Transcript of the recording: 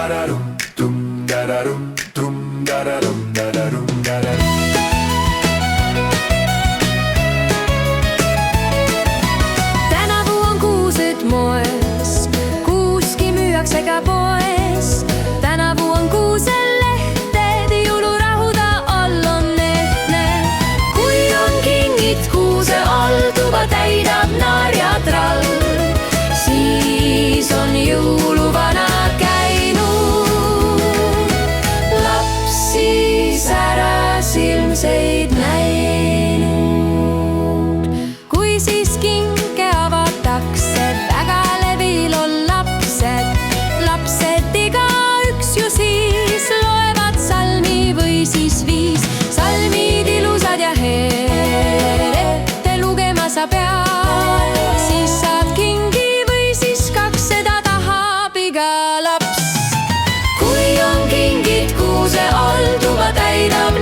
dararum, tum dararum, tum dararum, dararum, dararum. Tänavu on kuused moes, kuuski müüakse ka poes. Tänavu on kuuselehted, jõulurahuda all on ehtne. Kui on kingid kuuse all, tuba täidab narjatrall, siis on jõuluvana käinud. Lapsi säras ilmseid näinud. Kui siis kinke avatakse, väga levil on lapsed. Lapsed igaüks ju siis loevad salmi või siis viis. Salmid ilusad ja head, ette lugema sa pead. Siis saad kingi või siis kaks, seda tahab iga laps. Kui on kingid kuuse all, tuba täidab